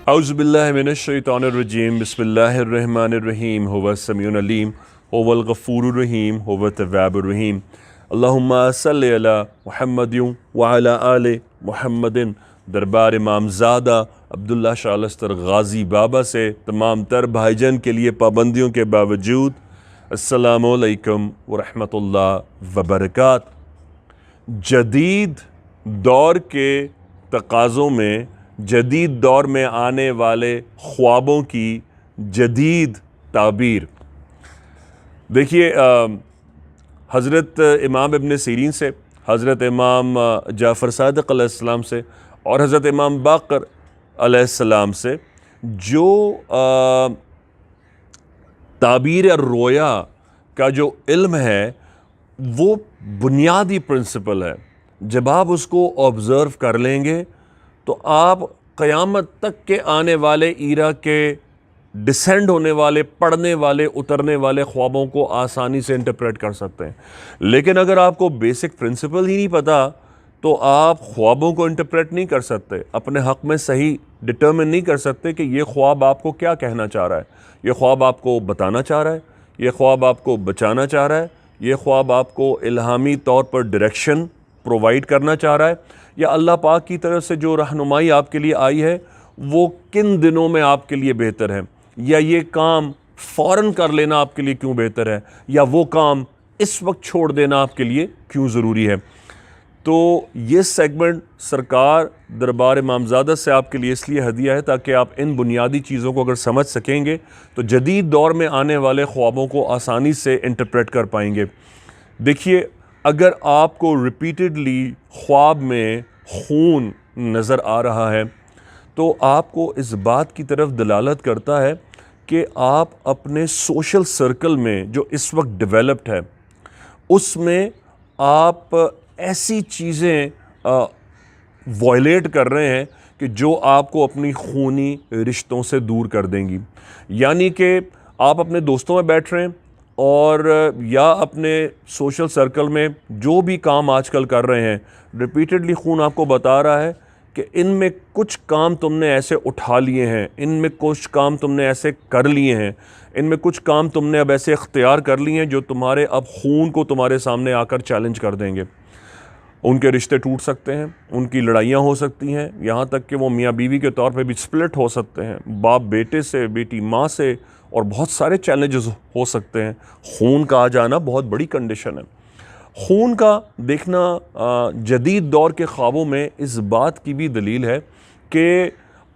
اعوذ باللہ من الشیطان الرجیم بسم اللہ الرحمن الرحیم هو السمیع العلیم هو الغفور الرحیم هو التواب الرحیم اللہم صلی علی محمد وعلی آل محمد۔ دربار امامزادہ عبداللہ شاہ لشتر غازی بابا سے تمام تر بھائی جان کے لیے پابندیوں کے باوجود السلام علیکم ورحمۃ اللہ وبرکاتہ۔ جدید دور کے تقاضوں میں، جدید دور میں آنے والے خوابوں کی جدید تعبیر۔ دیکھیے، حضرت امام ابن سیرین سے، حضرت امام جعفر صادق علیہ السلام سے اور حضرت امام باقر علیہ السلام سے جو تعبیر الرؤیا کا جو علم ہے وہ بنیادی پرنسپل ہے۔ جب آپ اس کو آبزرو کر لیں گے تو آپ قیامت تک کے آنے والے ایرا کے ڈسینڈ ہونے والے، پڑھنے والے، اترنے والے خوابوں کو آسانی سے انٹرپریٹ کر سکتے ہیں۔ لیکن اگر آپ کو بیسک پرنسپل ہی نہیں پتا تو آپ خوابوں کو انٹرپریٹ نہیں کر سکتے، اپنے حق میں صحیح ڈٹرمن نہیں کر سکتے کہ یہ خواب آپ کو کیا کہنا چاہ رہا ہے، یہ خواب آپ کو بتانا چاہ رہا ہے، یہ خواب آپ کو بچانا چاہ رہا ہے، یہ خواب آپ کو الہامی طور پر ڈائریکشن پرووائڈ کرنا چاہ رہا ہے، یا اللہ پاک کی طرف سے جو رہنمائی آپ کے لیے آئی ہے وہ کن دنوں میں آپ کے لیے بہتر ہے، یا یہ کام فوراً کر لینا آپ کے لیے کیوں بہتر ہے، یا وہ کام اس وقت چھوڑ دینا آپ کے لیے کیوں ضروری ہے۔ تو یہ سیگمنٹ سرکار دربار امامزادہ سے آپ کے لیے اس لیے ہدیہ ہے تاکہ آپ ان بنیادی چیزوں کو اگر سمجھ سکیں گے تو جدید دور میں آنے والے خوابوں کو آسانی سے انٹرپریٹ کر پائیں گے۔ دیکھیے، اگر آپ کو ریپیٹڈلی خواب میں خون نظر آ رہا ہے تو آپ کو اس بات کی طرف دلالت کرتا ہے کہ آپ اپنے سوشل سرکل میں جو اس وقت ڈیولپڈ ہے اس میں آپ ایسی چیزیں وائلیٹ کر رہے ہیں کہ جو آپ کو اپنی خونی رشتوں سے دور کر دیں گی۔ یعنی کہ آپ اپنے دوستوں میں بیٹھ رہے ہیں اور یا اپنے سوشل سرکل میں جو بھی کام آج کل کر رہے ہیں، ریپیٹڈلی خون آپ کو بتا رہا ہے کہ ان میں کچھ کام تم نے ایسے اٹھا لیے ہیں، ان میں کچھ کام تم نے ایسے کر لیے ہیں، ان میں کچھ کام تم نے اب ایسے اختیار کر لیے ہیں جو تمہارے اب خون کو تمہارے سامنے آ کر چیلنج کر دیں گے۔ ان کے رشتے ٹوٹ سکتے ہیں، ان کی لڑائیاں ہو سکتی ہیں، یہاں تک کہ وہ میاں بیوی کے طور پہ بھی سپلٹ ہو سکتے ہیں، باپ بیٹے سے، بیٹی ماں سے، اور بہت سارے چیلنجز ہو سکتے ہیں۔ خون کا آ جانا بہت بڑی کنڈیشن ہے۔ خون کا دیکھنا جدید دور کے خوابوں میں اس بات کی بھی دلیل ہے کہ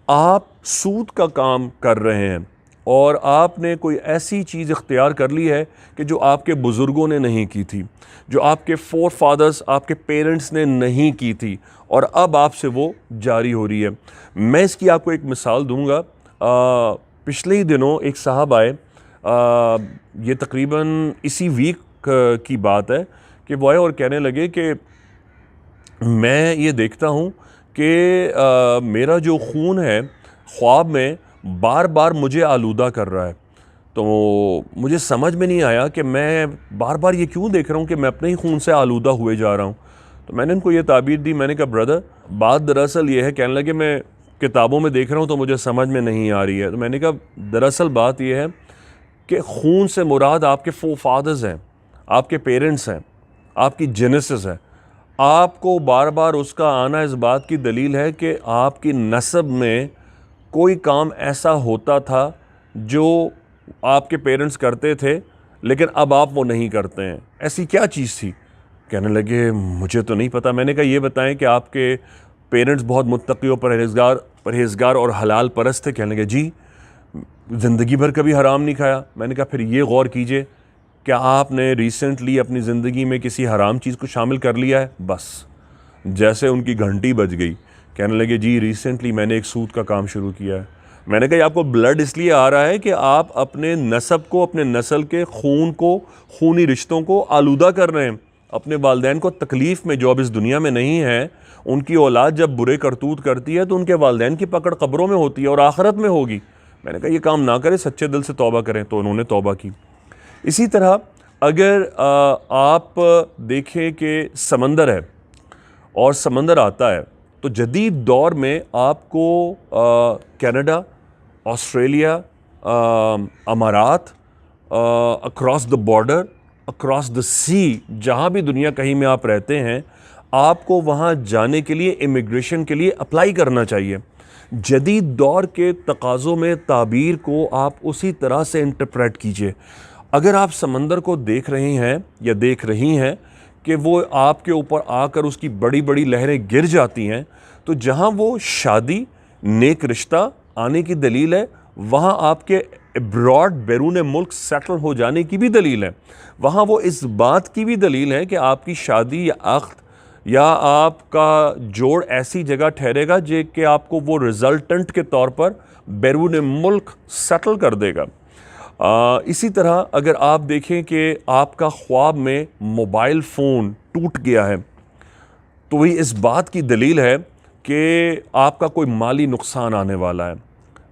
آپ سود کا کام کر رہے ہیں اور آپ نے کوئی ایسی چیز اختیار کر لی ہے کہ جو آپ کے بزرگوں نے نہیں کی تھی، جو آپ کے فور فادرز، آپ کے پیرنٹس نے نہیں کی تھی، اور اب آپ سے وہ جاری ہو رہی ہے۔ میں اس کی آپ کو ایک مثال دوں گا۔ پچھلے ہی دنوں ایک صاحب آئے، یہ تقریباً اسی ویک کی بات ہے کہ وہ آئے اور کہنے لگے کہ میں یہ دیکھتا ہوں کہ میرا جو خون ہے خواب میں بار بار مجھے آلودہ کر رہا ہے، تو مجھے سمجھ میں نہیں آیا کہ میں بار بار یہ کیوں دیکھ رہا ہوں کہ میں اپنے ہی خون سے آلودہ ہوئے جا رہا ہوں۔ تو میں نے ان کو یہ تعبیر دی، میں نے کہا بردر، بات دراصل یہ ہے، کہنے لگے میں کتابوں میں دیکھ رہا ہوں تو مجھے سمجھ میں نہیں آ رہی ہے۔ تو میں نے کہا دراصل بات یہ ہے کہ خون سے مراد آپ کے فور فادرز ہیں، آپ کے پیرنٹس ہیں، آپ کی جینیسس ہے۔ آپ کو بار بار اس کا آنا اس بات کی دلیل ہے کہ آپ کی نسب میں کوئی کام ایسا ہوتا تھا جو آپ کے پیرنٹس کرتے تھے لیکن اب آپ وہ نہیں کرتے ہیں۔ ایسی کیا چیز تھی؟ کہنے لگے مجھے تو نہیں پتا۔ میں نے کہا یہ بتائیں کہ آپ کے پیرنٹس بہت متقی و پرہیزگار اور حلال پرست تھے؟ کہنے لگے جی، زندگی بھر کبھی حرام نہیں کھایا۔ میں نے کہا پھر یہ غور کیجئے، کیا آپ نے ریسنٹلی اپنی زندگی میں کسی حرام چیز کو شامل کر لیا ہے؟ بس جیسے ان کی گھنٹی بج گئی، کہنے لگے جی ریسنٹلی میں نے ایک سود کا کام شروع کیا ہے۔ میں نے کہا یہ آپ کو بلڈ اس لیے آ رہا ہے کہ آپ اپنے نسب کو، اپنے نسل کے خون کو، خونی رشتوں کو آلودہ کر رہے ہیں۔ اپنے والدین کو تکلیف میں، جو اب اس دنیا میں نہیں ہے، ان کی اولاد جب برے کرتوت کرتی ہے تو ان کے والدین کی پکڑ قبروں میں ہوتی ہے اور آخرت میں ہوگی۔ میں نے کہا یہ کام نہ کریں، سچے دل سے توبہ کریں۔ تو انہوں نے توبہ کی۔ اسی طرح اگر آپ دیکھیں کہ سمندر ہے اور سمندر آتا ہے تو جدید دور میں آپ کو کینیڈا، آسٹریلیا، امارات، across the border, across the sea, جہاں بھی دنیا کہیں میں آپ رہتے ہیں، آپ کو وہاں جانے کے لیے امیگریشن کے لیے اپلائی کرنا چاہیے۔ جدید دور کے تقاضوں میں تعبیر کو آپ اسی طرح سے انٹرپریٹ کیجئے۔ اگر آپ سمندر کو دیکھ رہے ہیں یا دیکھ رہی ہیں کہ وہ آپ کے اوپر آ کر اس کی بڑی بڑی لہریں گر جاتی ہیں، تو جہاں وہ شادی، نیک رشتہ آنے کی دلیل ہے، وہاں آپ کے ابراڈ، بیرون ملک سیٹل ہو جانے کی بھی دلیل ہے۔ وہاں وہ اس بات کی بھی دلیل ہے کہ آپ کی شادی یا عقد یا آپ کا جوڑ ایسی جگہ ٹھہرے گا کہ آپ کو وہ ریزلٹنٹ کے طور پر بیرون ملک سیٹل کر دے گا۔ اسی طرح اگر آپ دیکھیں کہ آپ کا خواب میں موبائل فون ٹوٹ گیا ہے، تو وہی اس بات کی دلیل ہے کہ آپ کا کوئی مالی نقصان آنے والا ہے،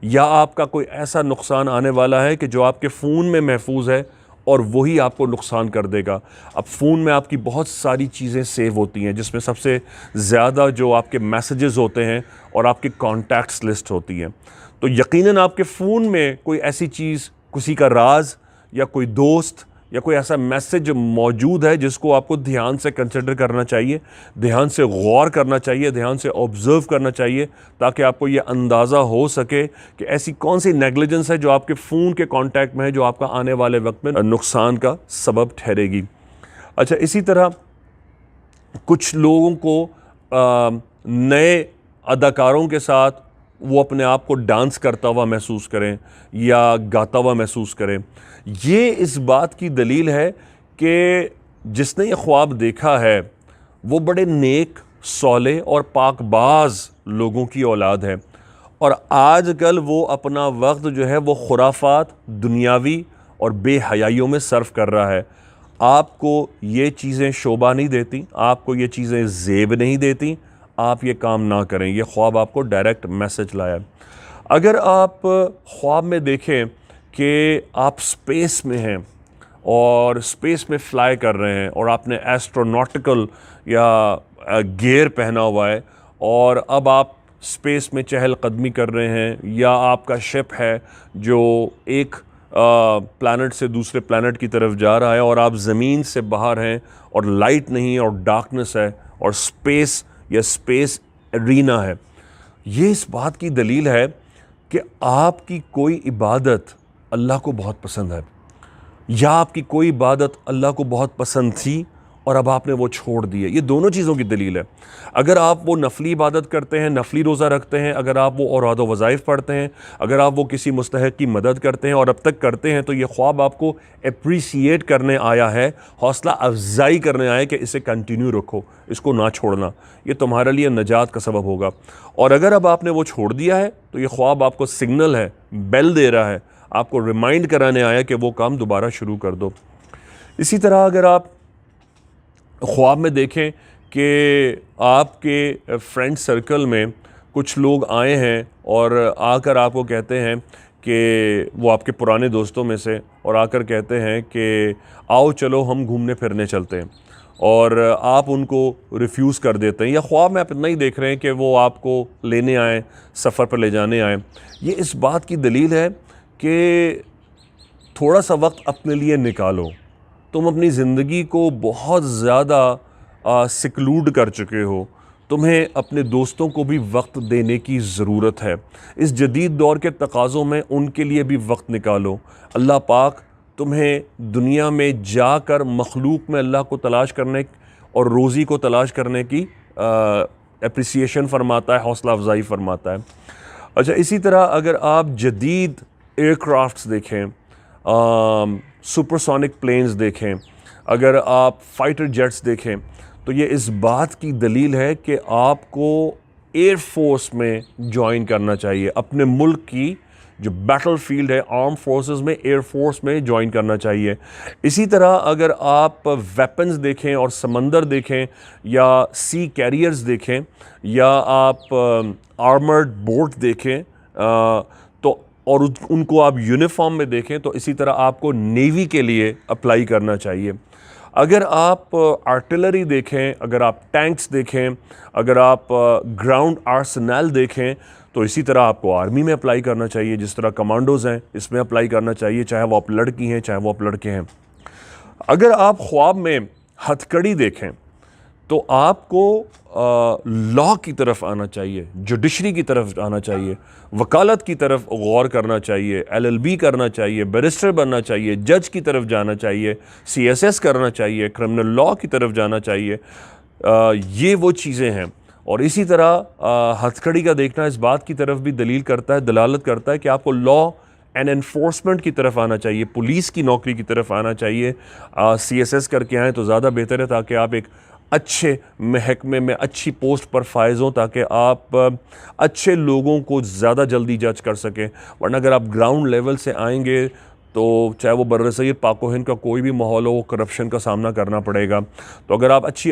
یا آپ کا کوئی ایسا نقصان آنے والا ہے کہ جو آپ کے فون میں محفوظ ہے اور وہی آپ کو نقصان کر دے گا۔ اب فون میں آپ کی بہت ساری چیزیں سیو ہوتی ہیں، جس میں سب سے زیادہ جو آپ کے میسیجز ہوتے ہیں اور آپ کے کانٹیکٹس لسٹ ہوتی ہیں، تو یقیناً آپ کے فون میں کوئی ایسی چیز، کسی کا راز یا کوئی دوست یا کوئی ایسا میسیج موجود ہے جس کو آپ کو دھیان سے کنسیڈر کرنا چاہیے، دھیان سے غور کرنا چاہیے، دھیان سے آبزرو کرنا چاہیے، تاکہ آپ کو یہ اندازہ ہو سکے کہ ایسی کون سی نیگلیجنس ہے جو آپ کے فون کے کانٹیکٹ میں ہے، جو آپ کا آنے والے وقت میں نقصان کا سبب ٹھہرے گی۔ اچھا، اسی طرح کچھ لوگوں کو نئے اداکاروں کے ساتھ وہ اپنے آپ کو ڈانس کرتا ہوا محسوس کریں یا گاتا ہوا محسوس کریں۔ یہ اس بات کی دلیل ہے کہ جس نے یہ خواب دیکھا ہے وہ بڑے نیک، صالح اور پاک باز لوگوں کی اولاد ہے، اور آج کل وہ اپنا وقت جو ہے وہ خرافات، دنیاوی اور بے حیائیوں میں صرف کر رہا ہے۔ آپ کو یہ چیزیں شوبہ نہیں دیتی، آپ کو یہ چیزیں زیب نہیں دیتی، آپ یہ کام نہ کریں۔ یہ خواب آپ کو ڈائریکٹ میسج لایا ہے۔ اگر آپ خواب میں دیکھیں کہ آپ سپیس میں ہیں اور سپیس میں فلائی کر رہے ہیں، اور آپ نے ایسٹروناٹیکل یا گیئر پہنا ہوا ہے، اور اب آپ سپیس میں چہل قدمی کر رہے ہیں، یا آپ کا شپ ہے جو ایک پلانٹ سے دوسرے پلانٹ کی طرف جا رہا ہے، اور آپ زمین سے باہر ہیں اور لائٹ نہیں اور ڈارکنس ہے اور سپیس یا سپیس ایرینا ہے، یہ اس بات کی دلیل ہے کہ آپ کی کوئی عبادت اللہ کو بہت پسند ہے، یا آپ کی کوئی عبادت اللہ کو بہت پسند تھی اور اب آپ نے وہ چھوڑ دی ہے۔ یہ دونوں چیزوں کی دلیل ہے۔ اگر آپ وہ نفلی عبادت کرتے ہیں، نفلی روزہ رکھتے ہیں، اگر آپ وہ اوراد و وظائف پڑھتے ہیں، اگر آپ وہ کسی مستحق کی مدد کرتے ہیں اور اب تک کرتے ہیں، تو یہ خواب آپ کو اپریسیٹ کرنے آیا ہے، حوصلہ افزائی کرنے آیا ہے کہ اسے کنٹینیو رکھو، اس کو نہ چھوڑنا، یہ تمہارے لیے نجات کا سبب ہوگا۔ اور اگر اب آپ نے وہ چھوڑ دیا ہے تو یہ خواب آپ کو سگنل ہے، بیل دے رہا ہے، آپ کو ریمائنڈ کرانے آیا کہ وہ کام دوبارہ شروع کر دو۔ اسی طرح اگر آپ خواب میں دیکھیں کہ آپ کے فرینڈ سرکل میں کچھ لوگ آئے ہیں اور آ کر آپ کو کہتے ہیں کہ وہ آپ کے پرانے دوستوں میں سے، اور آ کر کہتے ہیں کہ آؤ چلو ہم گھومنے پھرنے چلتے ہیں، اور آپ ان کو ریفیوز کر دیتے ہیں، یا خواب میں آپ اتنا ہی دیکھ رہے ہیں کہ وہ آپ کو لینے آئیں، سفر پر لے جانے آئیں، یہ اس بات کی دلیل ہے کہ تھوڑا سا وقت اپنے لیے نکالو۔ تم اپنی زندگی کو بہت زیادہ سیکلوڈ کر چکے ہو، تمہیں اپنے دوستوں کو بھی وقت دینے کی ضرورت ہے۔ اس جدید دور کے تقاضوں میں ان کے لیے بھی وقت نکالو۔ اللہ پاک تمہیں دنیا میں جا کر مخلوق میں اللہ کو تلاش کرنے اور روزی کو تلاش کرنے کی اپریسیشن فرماتا ہے، حوصلہ افزائی فرماتا ہے۔ اچھا، اسی طرح اگر آپ جدید ایئر کرافٹس دیکھیں، سپر سونک پلینز دیکھیں، اگر آپ فائٹر جیٹس دیکھیں، تو یہ اس بات کی دلیل ہے کہ آپ کو ایئر فورس میں جوائن کرنا چاہیے، اپنے ملک کی جو بیٹل فیلڈ ہے آرم فورسز میں، ایئر فورس میں جوائن کرنا چاہیے۔ اسی طرح اگر آپ ویپنز دیکھیں اور سمندر دیکھیں، یا سی کیریئرز دیکھیں، یا آپ آرمرڈ بوٹ دیکھیں، تو اور ان کو آپ یونیفارم میں دیکھیں، تو اسی طرح آپ کو نیوی کے لیے اپلائی کرنا چاہیے۔ اگر آپ آرٹلری دیکھیں، اگر آپ ٹینکس دیکھیں، اگر آپ گراؤنڈ آرسنل دیکھیں، تو اسی طرح آپ کو آرمی میں اپلائی کرنا چاہیے، جس طرح کمانڈوز ہیں اس میں اپلائی کرنا چاہیے، چاہے وہ آپ لڑکی ہیں چاہے وہ آپ لڑکے ہیں۔ اگر آپ خواب میں ہتھ کڑی دیکھیں تو آپ کو لاء کی طرف آنا چاہیے، جوڈیشری کی طرف آنا چاہیے، وکالت کی طرف غور کرنا چاہیے، LLB کرنا چاہیے، بیرسٹر بننا چاہیے، جج کی طرف جانا چاہیے، CSS کرنا چاہیے، کرمنل لاء کی طرف جانا چاہیے۔ یہ وہ چیزیں ہیں۔ اور اسی طرح ہتھ کڑی کا دیکھنا اس بات کی طرف بھی دلالت کرتا ہے کہ آپ کو لاء اینڈ انفورسمنٹ کی طرف آنا چاہیے، پولیس کی نوکری کی طرف آنا چاہیے۔ CSS کر کے آئیں تو زیادہ بہتر ہے، تاکہ آپ ایک اچھے محکمے میں اچھی پوسٹ پر فائز ہوں، تاکہ آپ اچھے لوگوں کو زیادہ جلدی جج کر سکیں۔ ورنہ اگر آپ گراؤنڈ لیول سے آئیں گے تو چاہے وہ برصغیر پاک و ہند کا کوئی بھی ماحول ہو، وہ کرپشن کا سامنا کرنا پڑے گا۔ تو اگر آپ اچھی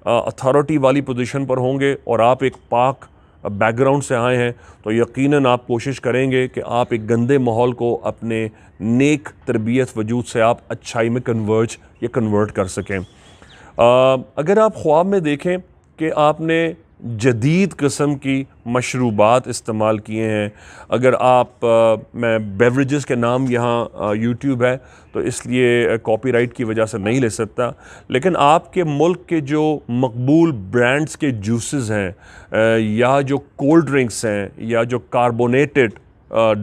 اتھارٹی والی پوزیشن پر ہوں گے اور آپ ایک پاک بیک گراؤنڈ سے آئے ہیں، تو یقیناً آپ کوشش کریں گے کہ آپ ایک گندے ماحول کو اپنے نیک تربیت وجود سے آپ اچھائی میں کنورٹ کر سکیں۔ اگر آپ خواب میں دیکھیں کہ آپ نے جدید قسم کی مشروبات استعمال کیے ہیں، اگر آپ میں بیوریجز کے نام یہاں یوٹیوب ہے تو اس لیے کاپی رائٹ کی وجہ سے نہیں لے سکتا، لیکن آپ کے ملک کے جو مقبول برانڈز کے جوسز ہیں یا جو کولڈ ڈرنکس ہیں یا جو کاربونیٹڈ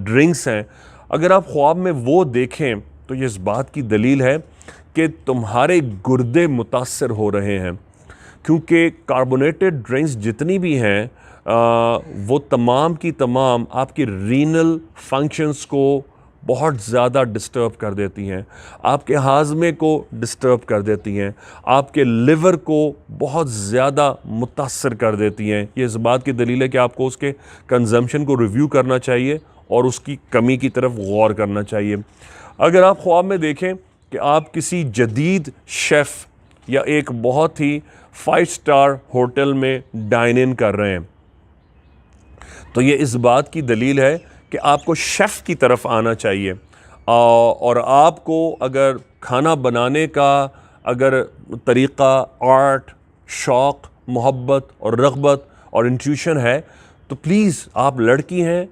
ڈرنکس ہیں، اگر آپ خواب میں وہ دیکھیں تو یہ اس بات کی دلیل ہے کہ تمہارے گردے متاثر ہو رہے ہیں، کیونکہ کاربونیٹڈ ڈرنکس جتنی بھی ہیں وہ تمام کی تمام آپ کی رینل فنکشنز کو بہت زیادہ ڈسٹرب کر دیتی ہیں، آپ کے ہاضمے کو ڈسٹرب کر دیتی ہیں، آپ کے لیور کو بہت زیادہ متاثر کر دیتی ہیں۔ یہ اس بات کی دلیل ہے کہ آپ کو اس کے کنزمپشن کو ریویو کرنا چاہیے اور اس کی کمی کی طرف غور کرنا چاہیے۔ اگر آپ خواب میں دیکھیں کہ آپ کسی جدید شیف یا ایک بہت ہی 5 سٹار ہوٹل میں ڈائن ان کر رہے ہیں، تو یہ اس بات کی دلیل ہے کہ آپ کو شیف کی طرف آنا چاہیے، اور آپ کو اگر کھانا بنانے کا اگر طریقہ، آرٹ، شوق، محبت اور رغبت اور انٹیوشن ہے تو پلیز آپ لڑکی ہیں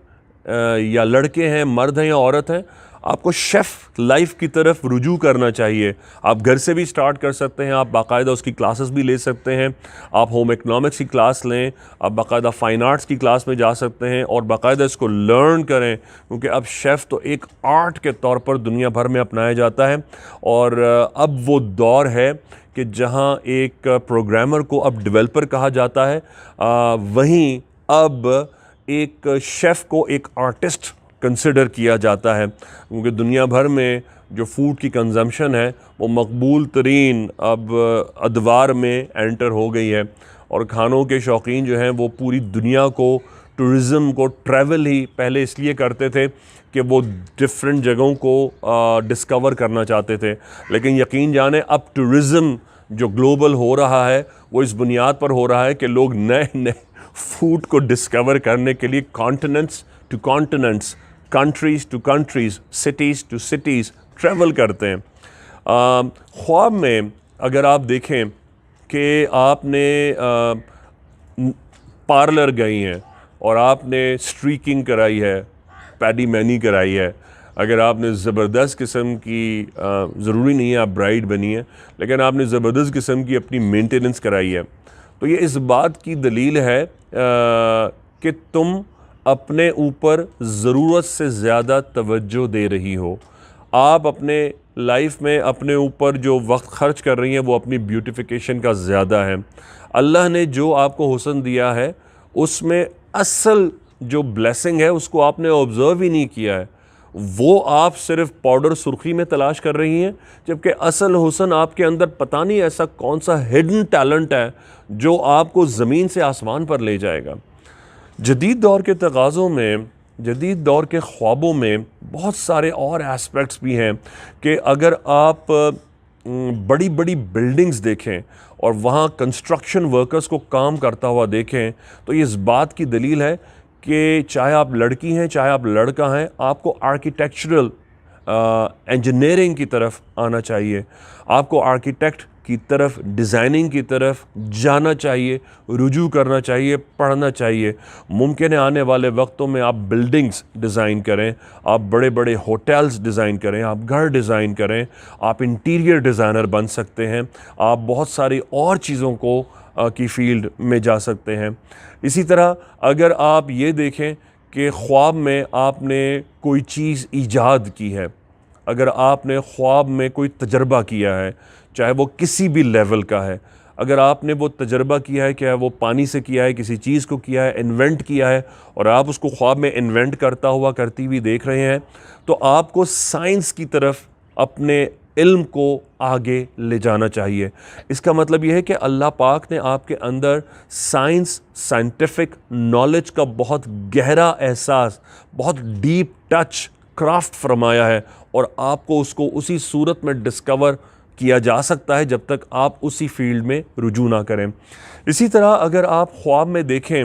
یا لڑکے ہیں، مرد ہیں یا عورت ہیں، آپ کو شیف لائف کی طرف رجوع کرنا چاہیے۔ آپ گھر سے بھی سٹارٹ کر سکتے ہیں، آپ باقاعدہ اس کی کلاسز بھی لے سکتے ہیں، آپ ہوم اکنامکس کی کلاس لیں، آپ باقاعدہ فائن آرٹس کی کلاس میں جا سکتے ہیں اور باقاعدہ اس کو لرن کریں، کیونکہ اب شیف تو ایک آرٹ کے طور پر دنیا بھر میں اپنایا جاتا ہے۔ اور اب وہ دور ہے کہ جہاں ایک پروگرامر کو اب ڈیولپر کہا جاتا ہے، وہیں اب ایک شیف کو ایک آرٹسٹ کنسیڈر کیا جاتا ہے، کیونکہ دنیا بھر میں جو فوڈ کی کنزمپشن ہے وہ مقبول ترین اب ادوار میں انٹر ہو گئی ہے، اور کھانوں کے شوقین جو ہیں وہ پوری دنیا کو ٹورزم کو ٹریول ہی پہلے اس لیے کرتے تھے کہ وہ ڈفرینٹ جگہوں کو ڈسکور کرنا چاہتے تھے، لیکن یقین جانیں اب ٹورزم جو گلوبل ہو رہا ہے وہ اس بنیاد پر ہو رہا ہے کہ لوگ نئے نئے فوڈ کو ڈسکور کرنے کے لیے continents to continents, countries to countries, cities to cities travel کرتے ہیں۔ خواب میں اگر آپ دیکھیں کہ آپ نے پارلر گئی ہیں اور آپ نے اسٹریکنگ کرائی ہے، پیڈی مینی کرائی ہے، اگر آپ نے زبردست قسم کی ضروری نہیں ہے آپ برائڈ بنی ہے، لیکن آپ نے زبردست قسم کی اپنی مینٹیننس کرائی ہے، تو یہ اس بات کی دلیل ہے کہ تم اپنے اوپر ضرورت سے زیادہ توجہ دے رہی ہو۔ آپ اپنے لائف میں اپنے اوپر جو وقت خرچ کر رہی ہیں وہ اپنی بیوٹیفیکیشن کا زیادہ ہے۔ اللہ نے جو آپ کو حسن دیا ہے اس میں اصل جو بلیسنگ ہے اس کو آپ نے آبزرو ہی نہیں کیا ہے، وہ آپ صرف پاؤڈر سرخی میں تلاش کر رہی ہیں، جبکہ اصل حسن آپ کے اندر پتہ نہیں ایسا کون سا ہڈن ٹیلنٹ ہے جو آپ کو زمین سے آسمان پر لے جائے گا۔ جدید دور کے تقاضوں میں، جدید دور کے خوابوں میں بہت سارے اور ایسپیکٹس بھی ہیں کہ اگر آپ بڑی بڑی بلڈنگز دیکھیں اور وہاں کنسٹرکشن ورکرز کو کام کرتا ہوا دیکھیں تو یہ اس بات کی دلیل ہے کہ چاہے آپ لڑکی ہیں چاہے آپ لڑکا ہیں، آپ کو آرکیٹیکچرل انجینئرنگ کی طرف آنا چاہیے، آپ کو آرکیٹیکٹ کی طرف، ڈیزائننگ کی طرف جانا چاہیے، رجوع کرنا چاہیے، پڑھنا چاہیے۔ ممکن ہے آنے والے وقتوں میں آپ بلڈنگز ڈیزائن کریں، آپ بڑے بڑے ہوٹلز ڈیزائن کریں، آپ گھر ڈیزائن کریں، آپ انٹیریئر ڈیزائنر بن سکتے ہیں، آپ بہت ساری اور چیزوں کو کی فیلڈ میں جا سکتے ہیں۔ اسی طرح اگر آپ یہ دیکھیں کہ خواب میں آپ نے کوئی چیز ایجاد کی ہے، اگر آپ نے خواب میں کوئی تجربہ کیا ہے، چاہے وہ کسی بھی لیول کا ہے، اگر آپ نے وہ تجربہ کیا ہے، کیا وہ پانی سے کیا ہے، کسی چیز کو کیا ہے، انوینٹ کیا ہے، اور آپ اس کو خواب میں انوینٹ کرتا ہوا کرتی ہوئی دیکھ رہے ہیں، تو آپ کو سائنس کی طرف اپنے علم کو آگے لے جانا چاہیے۔ اس کا مطلب یہ ہے کہ اللہ پاک نے آپ کے اندر سائنٹیفک نالج کا بہت گہرا احساس، بہت ڈیپ ٹچ کرافٹ فرمایا ہے، اور آپ کو اس کو اسی صورت میں ڈسکور کیا جا سکتا ہے جب تک آپ اسی فیلڈ میں رجوع نہ کریں۔ اسی طرح اگر آپ خواب میں دیکھیں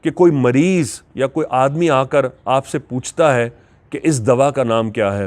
کہ کوئی مریض یا کوئی آدمی آ کر آپ سے پوچھتا ہے کہ اس دوا کا نام کیا ہے،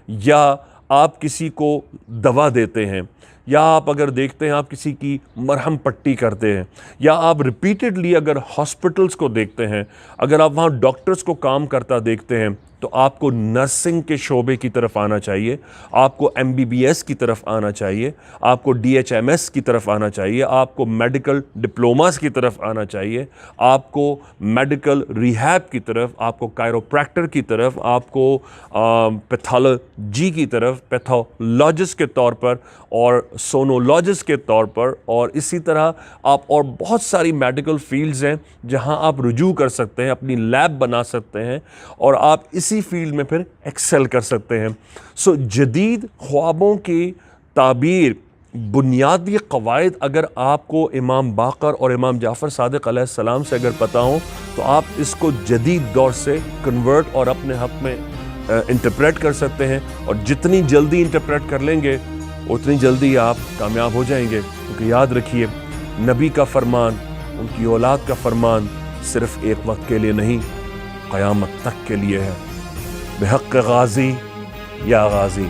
یا آپ کسی کو دوا دیتے ہیں، یا آپ اگر دیکھتے ہیں آپ کسی کی مرہم پٹی کرتے ہیں، یا آپ ریپیٹڈلی اگر ہاسپٹلس کو دیکھتے ہیں، اگر آپ وہاں ڈاکٹرز کو کام کرتا دیکھتے ہیں، تو آپ کو نرسنگ کے شعبے کی طرف آنا چاہیے، آپ کو MBBS کی طرف آنا چاہیے، آپ کو DHMS کی طرف آنا چاہیے، آپ کو میڈیکل ڈپلوماز کی طرف آنا چاہیے، آپ کو میڈیکل ریہیب کی طرف، آپ کو کائروپریکٹر کی طرف، آپ کو پیتھولوجی کی طرف، پیتھولوجسٹ کے طور پر اور سونولوجسٹ کے طور پر، اور اسی طرح آپ اور بہت ساری میڈیکل فیلڈز ہیں جہاں آپ رجوع کر سکتے ہیں، اپنی لیب بنا سکتے ہیں، اور آپ اسی فیلڈ میں پھر ایکسل کر سکتے ہیں۔ جدید خوابوں کی تعبیر، بنیادی قواعد اگر آپ کو امام باقر اور امام جعفر صادق علیہ السلام سے اگر پتہ ہوں، تو آپ اس کو جدید دور سے کنورٹ اور اپنے حق میں انٹرپریٹ کر سکتے ہیں، اور جتنی جلدی انٹرپریٹ کر لیں گے اتنی جلدی آپ کامیاب ہو جائیں گے۔ کیونکہ یاد رکھیے، نبی کا فرمان، ان کی اولاد کا فرمان صرف ایک وقت کے لیے نہیں، قیامت تک کے لیے ہے۔ بحق غازی یا غازی۔